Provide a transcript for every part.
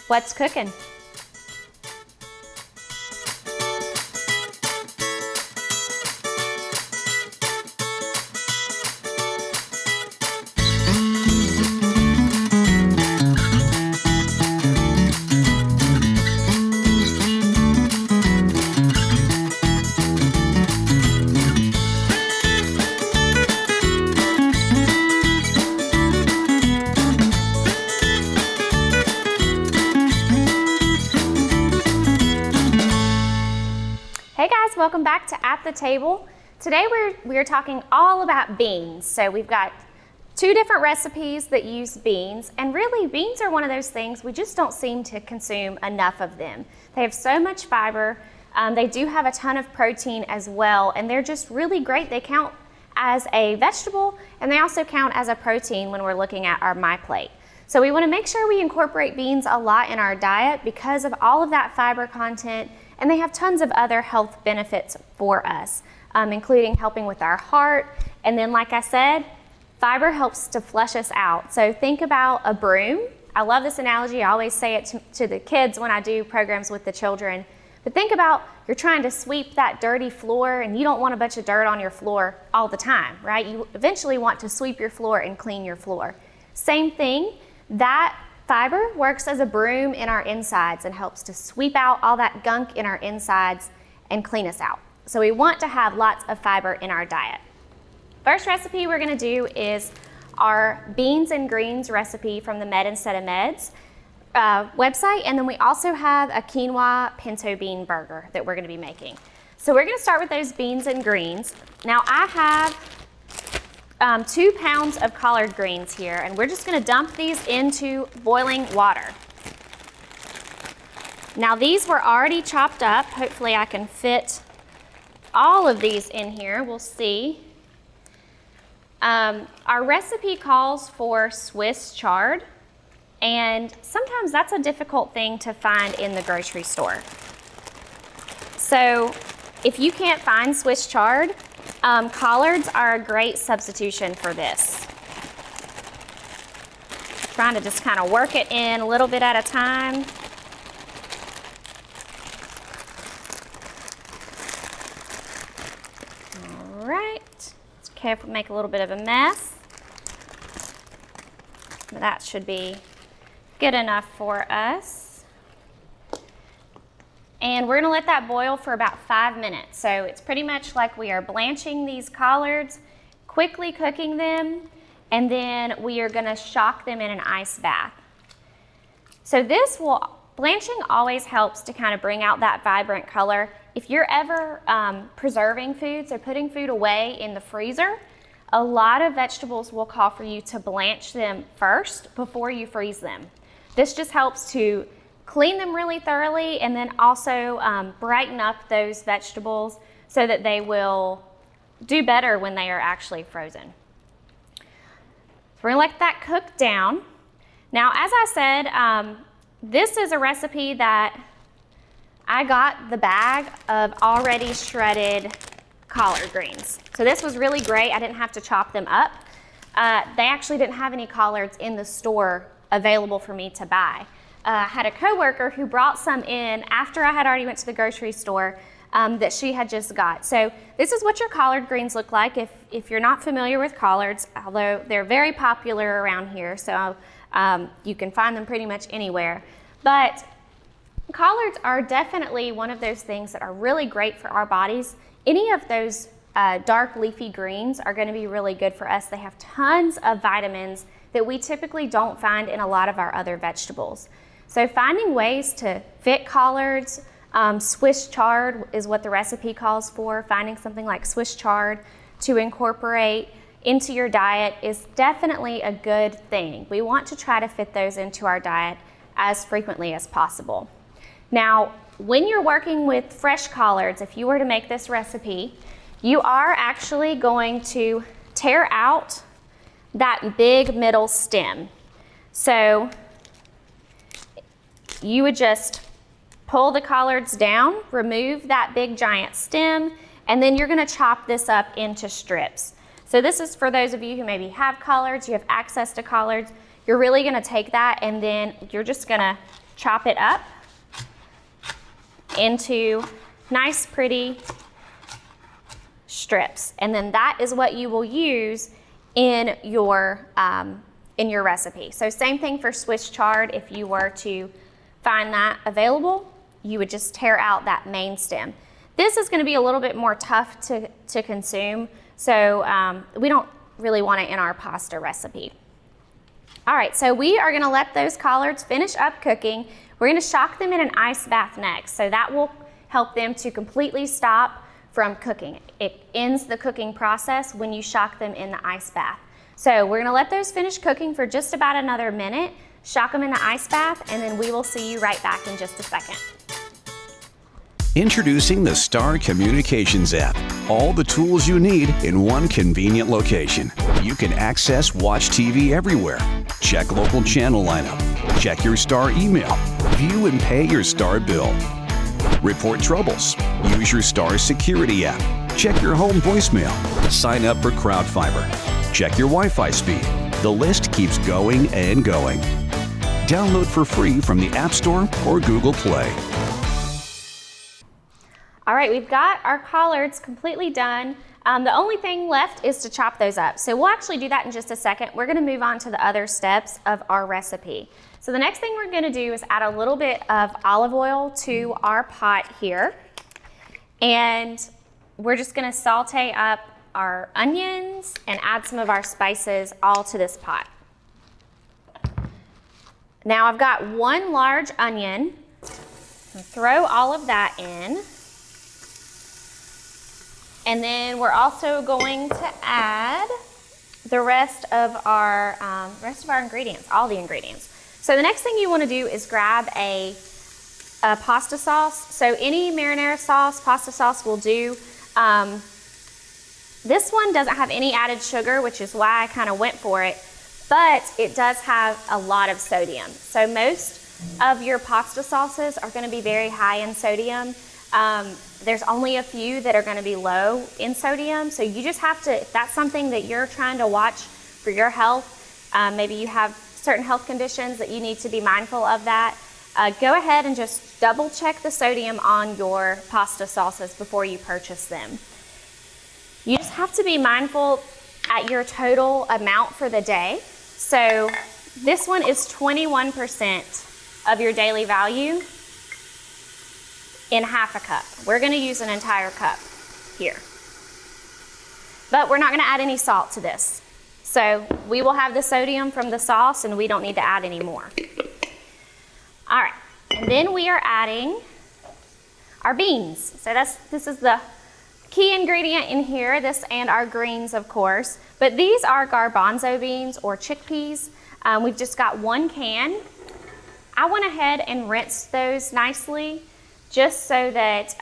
What's cooking? Hey guys, welcome back to At the Table. Today we're talking all about beans. So we've got two different recipes that use beans, and really beans are one of those things we just don't seem to consume enough of them. They have so much fiber. They do have a ton of protein as well, and they're just really great. They count as a vegetable, and they also count as a protein when we're looking at our My Plate. So we want to make sure we incorporate beans a lot in our diet because of all of that fiber content, and they have tons of other health benefits for us, including helping with our heart. And then, like I said, fiber helps to flush us out. So think about a broom. I love this analogy. I always say it to the kids when I do programs with the children. But think about you're trying to sweep that dirty floor, and you don't want a bunch of dirt on your floor all the time, right? You eventually want to sweep your floor and clean your floor. Same thing, that fiber works as a broom in our insides and helps to sweep out all that gunk in our insides and clean us out. So we want to have lots of fiber in our diet. First recipe we're going to do is our beans and greens recipe from the Med Instead of Meds website, and then we also have a quinoa pinto bean burger that we're going to be making. So we're going to start with those beans and greens. Now I have 2 pounds of collard greens here, and we're just going to dump these into boiling water. Now these were already chopped up. Hopefully I can fit all of these in here. We'll see. Our recipe calls for Swiss chard, and sometimes that's a difficult thing to find in the grocery store. So if you can't find Swiss chard, collards are a great substitution for this. Trying to just kind of work it in a little bit at a time. All right, let's carefully make a little bit of a mess. But that should be good enough for us. And we're gonna let that boil for about 5 minutes. So it's pretty much like we are blanching these collards, quickly cooking them, and then we are gonna shock them in an ice bath. So blanching always helps to kind of bring out that vibrant color. If you're ever preserving foods or putting food away in the freezer, a lot of vegetables will call for you to blanch them first before you freeze them. This just helps to clean them really thoroughly, and then also brighten up those vegetables so that they will do better when they are actually frozen. So we're gonna let that cook down. Now, as I said, this is a recipe that I got the bag of already shredded collard greens. So this was really great. I didn't have to chop them up. They actually didn't have any collards in the store available for me to buy. I had a coworker who brought some in after I had already went to the grocery store that she had just got. So this is what your collard greens look like if you're not familiar with collards, although they're very popular around here, so you can find them pretty much anywhere. But collards are definitely one of those things that are really great for our bodies. Any of those dark leafy greens are going to be really good for us. They have tons of vitamins that we typically don't find in a lot of our other vegetables. So finding ways to fit collards, Swiss chard is what the recipe calls for. Finding something like Swiss chard to incorporate into your diet is definitely a good thing. We want to try to fit those into our diet as frequently as possible. Now, when you're working with fresh collards, if you were to make this recipe, you are actually going to tear out that big middle stem. So you would just pull the collards down, remove that big giant stem, and then you're gonna chop this up into strips. So this is for those of you who maybe have collards, you have access to collards. You're really gonna take that and then you're just gonna chop it up into nice, pretty strips. And then that is what you will use in your recipe. So same thing for Swiss chard. If you were to find that available, you would just tear out that main stem. This is going to be a little bit more tough to consume, so we don't really want it in our pasta recipe. All right, so we are going to let those collards finish up cooking. We're going to shock them in an ice bath next, so that will help them to completely stop from cooking. It ends the cooking process when you shock them in the ice bath. So we're going to let those finish cooking for just about another minute, shock them in the ice bath, and then we will see you right back in just a second. Introducing the Star Communications app. All the tools you need in one convenient location. You can access Watch TV everywhere. Check local channel lineup. Check your Star email. View and pay your Star bill. Report troubles. Use your Star Security app. Check your home voicemail. Sign up for Crowd Fiber. Check your Wi-Fi speed. The list keeps going and going. Download for free from the App Store or Google Play. All right, we've got our collards completely done. The only thing left is to chop those up. So we'll actually do that in just a second. We're gonna move on to the other steps of our recipe. So the next thing we're gonna do is add a little bit of olive oil to our pot here. And we're just gonna saute up our onions and add some of our spices all to this pot. Now I've got one large onion. I'll throw all of that in. And then we're also going to add the rest of our ingredients, all the ingredients. So the next thing you want to do is grab a pasta sauce. So any marinara sauce, pasta sauce will do. This one doesn't have any added sugar, which is why I kind of went for it, but it does have a lot of sodium. So most of your pasta sauces are going to be very high in sodium. There's only a few that are going to be low in sodium, so you just have to, if that's something that you're trying to watch for your health, maybe you have certain health conditions that you need to be mindful of that, go ahead and just double check the sodium on your pasta sauces before you purchase them. You just have to be mindful at your total amount for the day. So this one is 21% of your daily value in half a cup. We're gonna use an entire cup here. But we're not gonna add any salt to this. So we will have the sodium from the sauce and we don't need to add any more. All right, and then we are adding our beans. So this is the key ingredient in here, this and our greens, of course. But these are garbanzo beans or chickpeas. We've just got one can. I went ahead and rinsed those nicely, just so that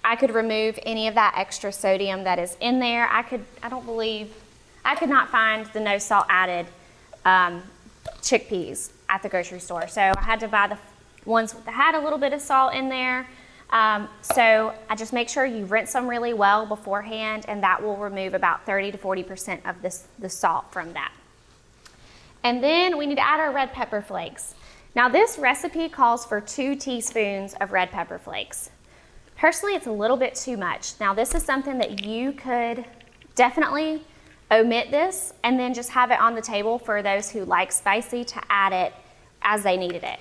I could remove any of that extra sodium that is in there. I could not find the no salt added chickpeas at the grocery store. So I had to buy the ones that had a little bit of salt in there. So I just make sure you rinse them really well beforehand, and that will remove about 30 to 40% of the salt from that. And then we need to add our red pepper flakes. Now this recipe calls for 2 teaspoons of red pepper flakes. Personally, it's a little bit too much. Now this is something that you could definitely omit this and then just have it on the table for those who like spicy to add it as they needed it.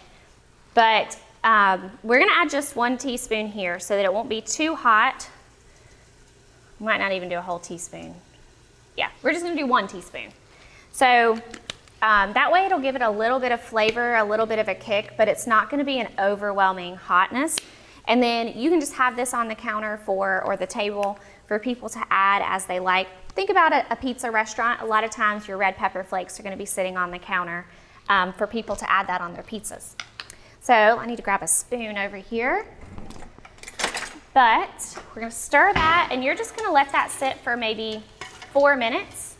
But we're gonna add just 1 teaspoon here so that it won't be too hot. Might not even do a whole teaspoon. Yeah, we're just gonna do 1 teaspoon. So that way it'll give it a little bit of flavor, a little bit of a kick, but it's not gonna be an overwhelming hotness. And then you can just have this on the counter or the table for people to add as they like. Think about a pizza restaurant. A lot of times your red pepper flakes are gonna be sitting on the counter for people to add that on their pizzas. So I need to grab a spoon over here. But we're gonna stir that, and you're just gonna let that sit for maybe 4 minutes.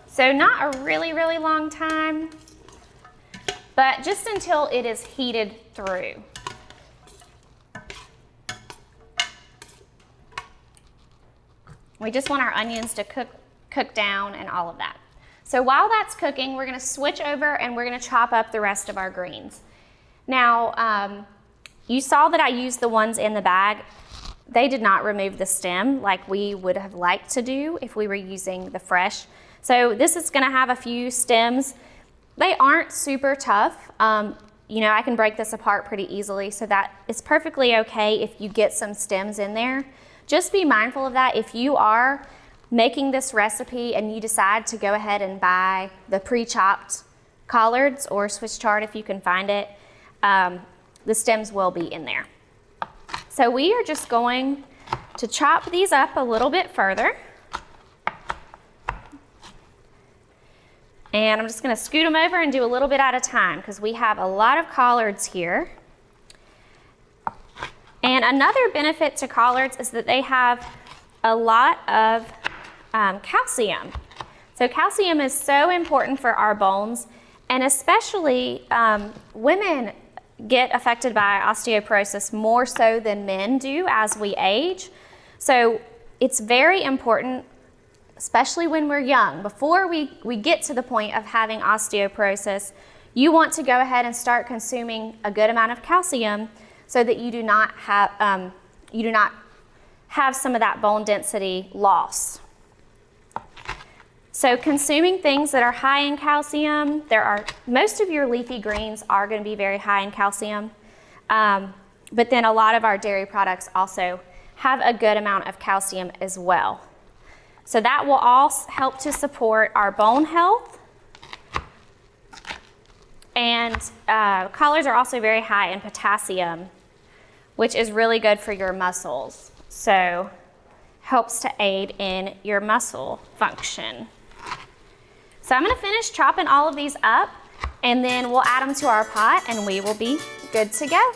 So not a really, really long time, but just until it is heated through. We just want our onions to cook down and all of that. So while that's cooking, we're gonna switch over and we're gonna chop up the rest of our greens. Now, you saw that I used the ones in the bag. They did not remove the stem like we would have liked to do if we were using the fresh. So this is gonna have a few stems. They aren't super tough. You know, I can break this apart pretty easily, so that is perfectly okay if you get some stems in there. Just be mindful of that. If you are making this recipe and you decide to go ahead and buy the pre-chopped collards or Swiss chard if you can find it, the stems will be in there. So we are just going to chop these up a little bit further. And I'm just gonna scoot them over and do a little bit at a time because we have a lot of collards here. And another benefit to collards is that they have a lot of calcium. So calcium is so important for our bones, and especially women get affected by osteoporosis more so than men do as we age. So it's very important, especially when we're young. Before we get to the point of having osteoporosis, you want to go ahead and start consuming a good amount of calcium so that you do not have some of that bone density loss. So consuming things that are high in calcium, most of your leafy greens are going to be very high in calcium, but then a lot of our dairy products also have a good amount of calcium as well. So that will all help to support our bone health. And collards are also very high in potassium, which is really good for your muscles. So helps to aid in your muscle function. So I'm gonna finish chopping all of these up, and then we'll add them to our pot and we will be good to go.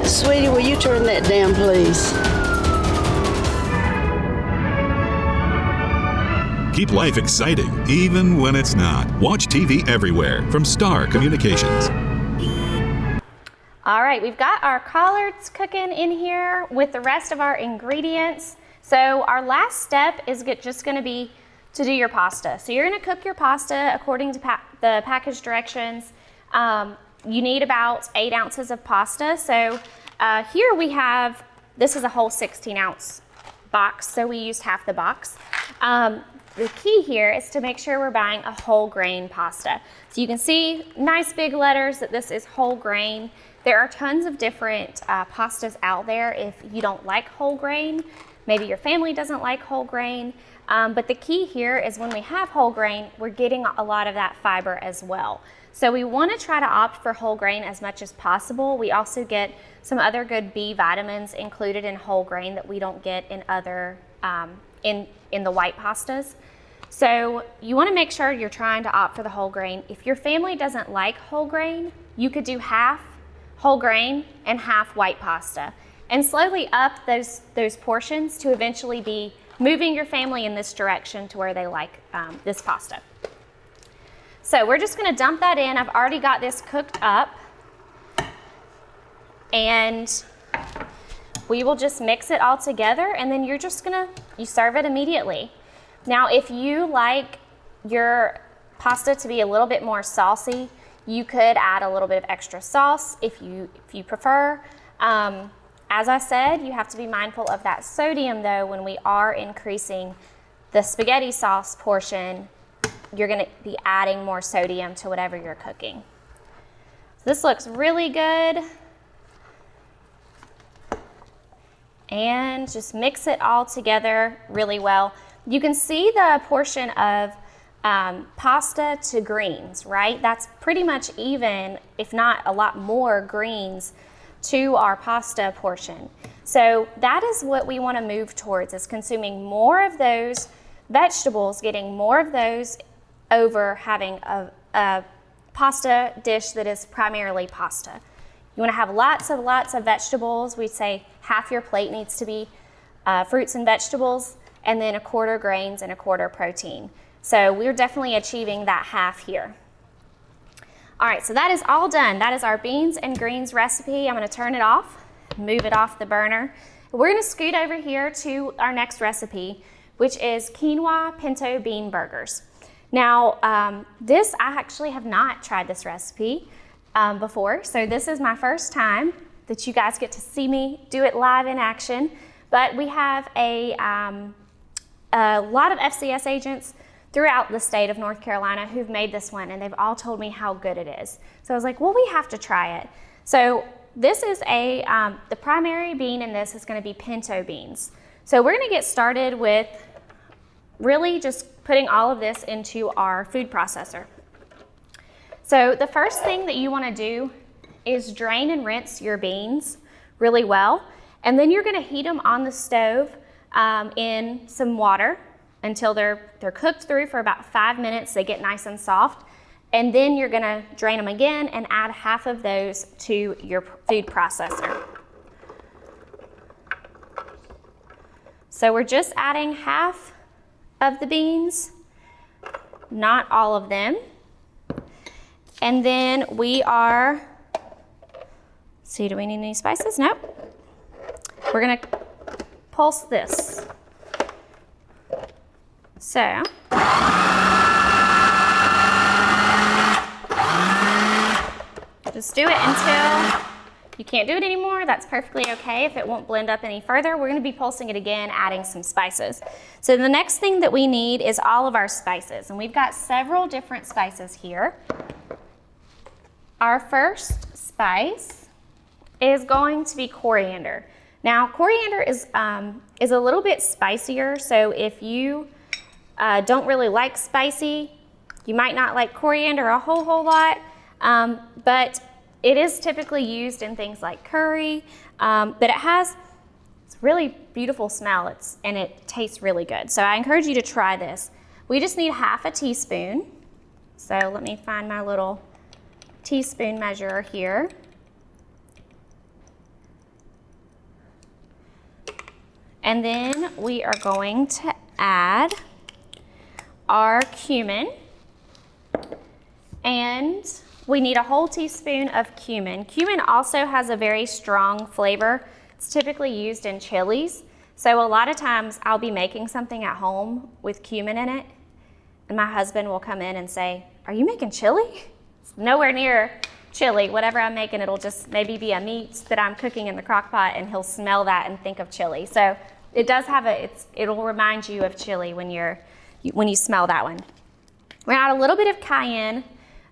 Sweetie, will you turn that down, please? Keep life exciting, even when it's not. Watch TV everywhere from Star Communications. All right, we've got our collards cooking in here with the rest of our ingredients. So our last step is just gonna be to do your pasta. So you're gonna cook your pasta according to the package directions. You need about 8 ounces of pasta. So here we have, this is a whole 16-ounce box, so we used half the box. The key here is to make sure we're buying a whole grain pasta. So you can see nice big letters that this is whole grain. There are tons of different pastas out there if you don't like whole grain. Maybe your family doesn't like whole grain. But the key here is when we have whole grain, we're getting a lot of that fiber as well. So we want to try to opt for whole grain as much as possible. We also get some other good B vitamins included in whole grain that we don't get in other in the white pastas. So you want to make sure you're trying to opt for the whole grain. If your family doesn't like whole grain, you could do half whole grain and half white pasta, and slowly up those portions to eventually be moving your family in this direction to where they like this pasta. So we're just going to dump that in. I've already got this cooked up, and we will just mix it all together, and then you're just gonna, you serve it immediately. Now, if you like your pasta to be a little bit more saucy, you could add a little bit of extra sauce if you prefer. As I said, you have to be mindful of that sodium though. When we are increasing the spaghetti sauce portion, you're gonna be adding more sodium to whatever you're cooking. So this looks really good. And just mix it all together really well. You can see the portion of pasta to greens, right? That's pretty much even, if not a lot more greens to our pasta portion. So that is what we want to move towards, is consuming more of those vegetables, getting more of those over having a pasta dish that is primarily pasta. You want to have lots of vegetables. We'd say half your plate needs to be fruits and vegetables, and then 1/4 grains and 1/4 protein. So we're definitely achieving that half here. All right, so that is all done. That is our beans and greens recipe. I'm gonna turn it off, move it off the burner. We're gonna scoot over here to our next recipe, which is Quinoa Pinto Bean Burgers. Now, I actually have not tried this recipe before, so this is my first time that you guys get to see me do it live in action. But we have a lot of FCS agents throughout the state of North Carolina who've made this one, and they've all told me how good it is. So I was like, well, we have to try it. So this is the primary bean in this is gonna be pinto beans. So we're gonna get started with really just putting all of this into our food processor. So the first thing that you wanna do is drain and rinse your beans really well. And then you're gonna heat them on the stove in some water until they're cooked through for about 5 minutes. They get nice and soft. And then you're gonna drain them again and add half of those to your food processor. So we're just adding half of the beans, not all of them. And then we are, see, do we need any spices? Nope. We're gonna pulse this. So, just do it until you can't do it anymore. That's perfectly okay. If it won't blend up any further, we're gonna be pulsing it again, adding some spices. So the next thing that we need is all of our spices, and we've got several different spices here. Our first spice is going to be coriander. Now, coriander is a little bit spicier, so if you don't really like spicy, you might not like coriander a whole lot, but it is typically used in things like curry, but it has this really beautiful smell, and it tastes really good. So I encourage you to try this. We just need half a teaspoon. So let me find my little teaspoon measurer here. And then we are going to add our cumin, and we need a whole teaspoon of cumin. Cumin also has a very strong flavor. It's typically used in chilies. So a lot of times I'll be making something at home with cumin in it, and my husband will come in and say, "Are you making chili?" It's nowhere near chili. Whatever I'm making, it'll just maybe be a meat that I'm cooking in the crock pot, and he'll smell that and think of chili. So it does have it'll remind you of chili when you smell that one. We're gonna add a little bit of cayenne.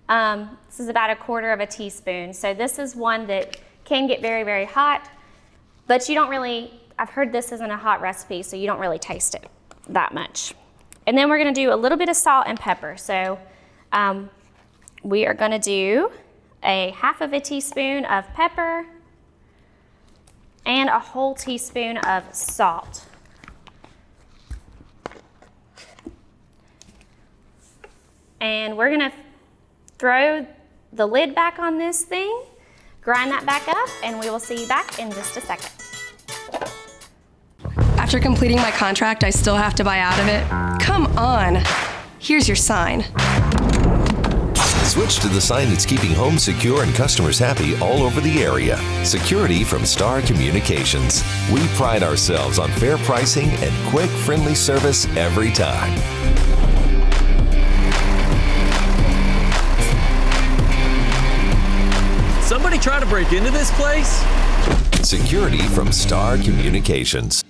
This is about 1/4 teaspoon. So this is one that can get very, very hot, but you don't really, I've heard this isn't a hot recipe, so you don't really taste it that much. And then we're gonna do a little bit of salt and pepper. So we are gonna do a 1/2 teaspoon of pepper and a whole teaspoon of salt. And we're gonna throw the lid back on this thing, grind that back up, and we will see you back in just a second. After completing my contract, I still have to buy out of it? Come on. Here's your sign. Switch to the sign that's keeping home secure and customers happy all over the area. Security from Star Communications. We pride ourselves on fair pricing and quick, friendly service every time. Somebody try to break into this place? Security from Star Communications.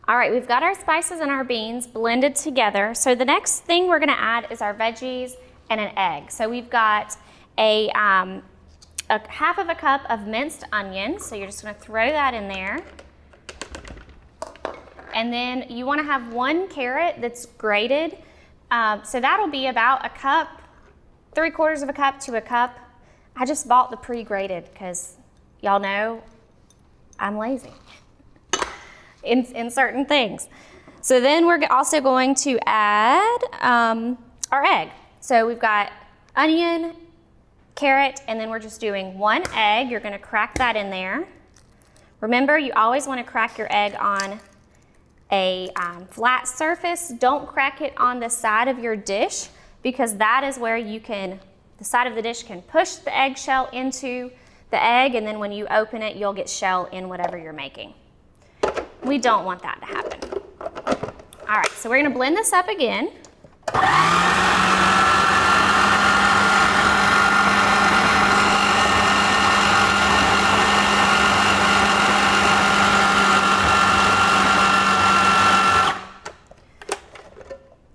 All right, we've got our spices and our beans blended together. So the next thing we're gonna add is our veggies and an egg. So we've got a 1/2 cup of minced onion. So you're just gonna throw that in there. And then you wanna have 1 carrot that's grated. So that'll be about a cup, 3/4 cup to a cup. I just bought the pre-grated because y'all know I'm lazy in certain things. So then we're also going to add our egg. So we've got onion, carrot, and then we're just doing 1 egg. You're gonna crack that in there. Remember, you always wanna crack your egg on a flat surface. Don't crack it on the side of your dish because that is where you can the side of the dish can push the eggshell into the egg, and then when you open it, you'll get shell in whatever you're making. We don't want that to happen. All right, so we're gonna blend this up again.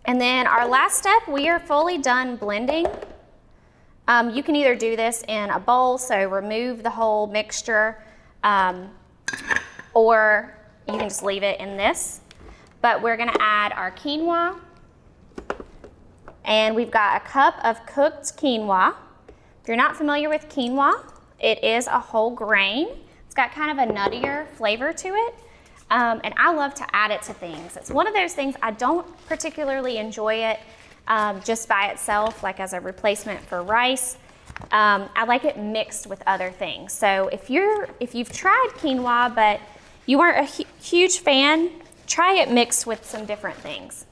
And then our last step, we are fully done blending. You can either do this in a bowl, so remove the whole mixture, or you can just leave it in this. But we're gonna add our quinoa, and we've got a cup of cooked quinoa. If you're not familiar with quinoa, it is a whole grain. It's got kind of a nuttier flavor to it. And I love to add it to things. It's one of those things I don't particularly enjoy it just by itself, like as a replacement for rice. I like it mixed with other things. So if you've tried quinoa but you aren't a huge fan, try it mixed with some different things.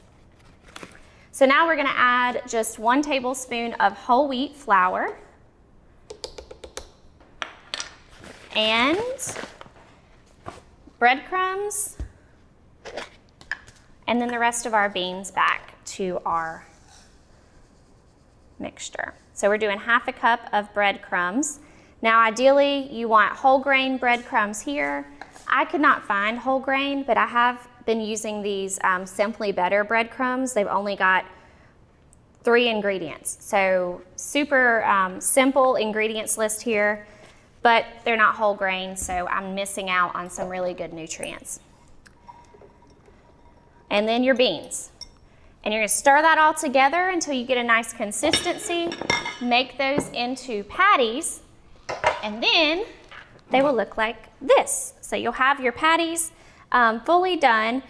So now we're gonna add just 1 tablespoon of whole wheat flour and breadcrumbs, and then the rest of our beans back to our mixture. So we're doing 1/2 cup of breadcrumbs. Now ideally you want whole grain breadcrumbs here. I could not find whole grain, but I have been using these Simply Better breadcrumbs. They've only got 3 ingredients. So super simple ingredients list here, but they're not whole grain, so I'm missing out on some really good nutrients. And then your beans. And you're gonna stir that all together until you get a nice consistency. Make those into patties, and then they will look like this. So you'll have your patties fully done,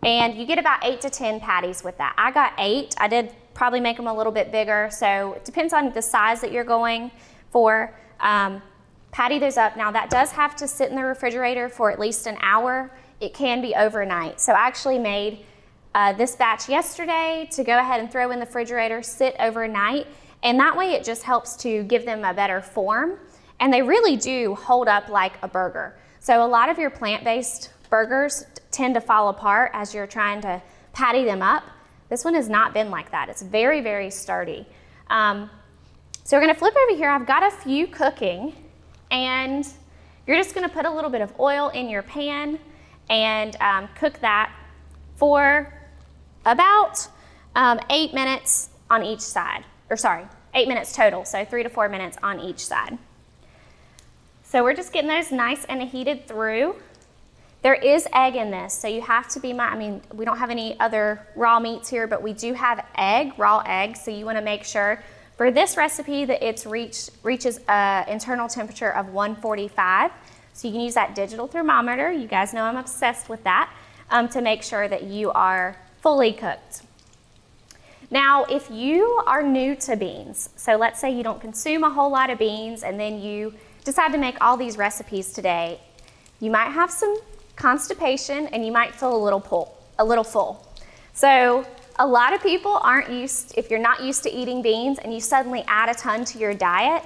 and you get about 8 to 10 patties with that. I got 8. I did probably make them a little bit bigger, so it depends on the size that you're going for. Patty those up. Now that does have to sit in the refrigerator for at least an hour. It can be overnight. So I actually made this batch yesterday to go ahead and throw in the refrigerator, sit overnight, and that way it just helps to give them a better form. And they really do hold up like a burger. So a lot of your plant-based burgers tend to fall apart as you're trying to patty them up. This one has not been like that. It's very, very sturdy. So we're gonna flip over here. I've got a few cooking, and you're just gonna put a little bit of oil in your pan and cook that for about 8 minutes on each side. Or sorry, 8 minutes total, so 3 to 4 minutes on each side. So we're just getting those nice and heated through. There is egg in this, so you have to be we don't have any other raw meats here, but we do have raw egg, so you wanna make sure for this recipe that it reaches an internal temperature of 145. So you can use that digital thermometer. You guys know I'm obsessed with that, to make sure that you are fully cooked. Now, if you are new to beans, so let's say you don't consume a whole lot of beans and then you decide to make all these recipes today, you might have some constipation and you might feel a little full. So a lot of people if you're not used to eating beans and you suddenly add a ton to your diet,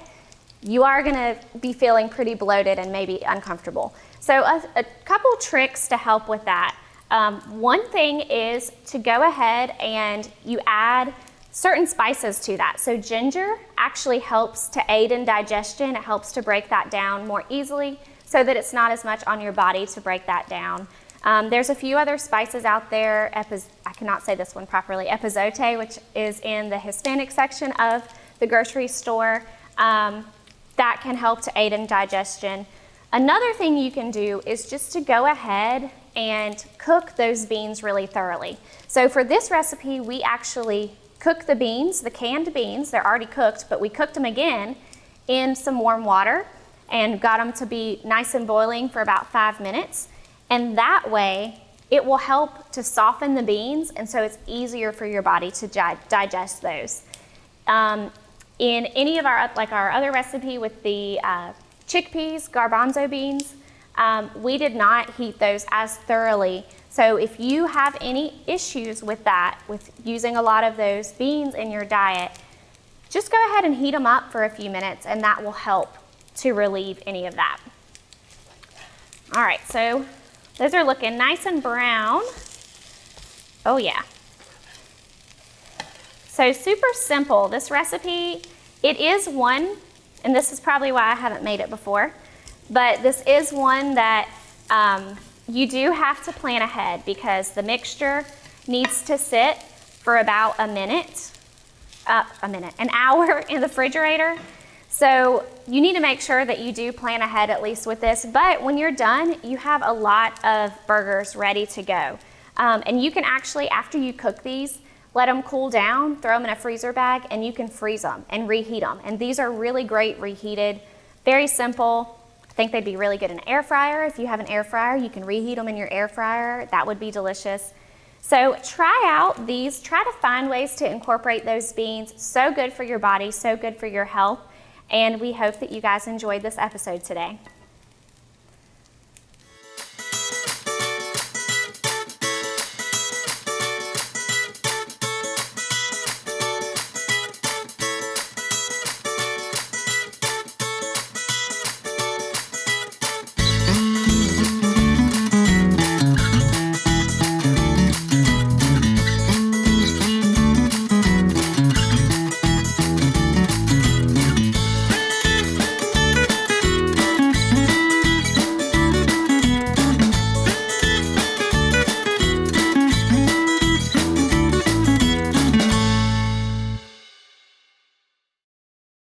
you are gonna be feeling pretty bloated and maybe uncomfortable. So a couple tricks to help with that. One thing is to go ahead and you add certain spices to that. So ginger actually helps to aid in digestion. It helps to break that down more easily so that it's not as much on your body to break that down. There's a few other spices out there. I cannot say this one properly. Epazote, which is in the Hispanic section of the grocery store, that can help to aid in digestion. Another thing you can do is just to go ahead and cook those beans really thoroughly. So for this recipe, we actually cook the beans, the canned beans. They're already cooked, but we cooked them again in some warm water and got them to be nice and boiling for about 5 minutes. And that way, it will help to soften the beans, and so it's easier for your body to digest those. In any of our other recipe with the chickpeas, garbanzo beans, we did not heat those as thoroughly. So if you have any issues with that, with using a lot of those beans in your diet, just go ahead and heat them up for a few minutes, and that will help to relieve any of that. All right, so those are looking nice and brown. Oh yeah. So super simple. This recipe, it is one, and this is probably why I haven't made it before, but this is one that you do have to plan ahead because the mixture needs to sit for about an hour in the refrigerator. So you need to make sure that you do plan ahead at least with this, but when you're done, you have a lot of burgers ready to go. And you can actually, after you cook these, let them cool down, throw them in a freezer bag, and you can freeze them and reheat them. And these are really great reheated, very simple. I think they'd be really good in an air fryer. If you have an air fryer, you can reheat them in your air fryer. That would be delicious. So try out these, try to find ways to incorporate those beans. So good for your body, so good for your health. And we hope that you guys enjoyed this episode today.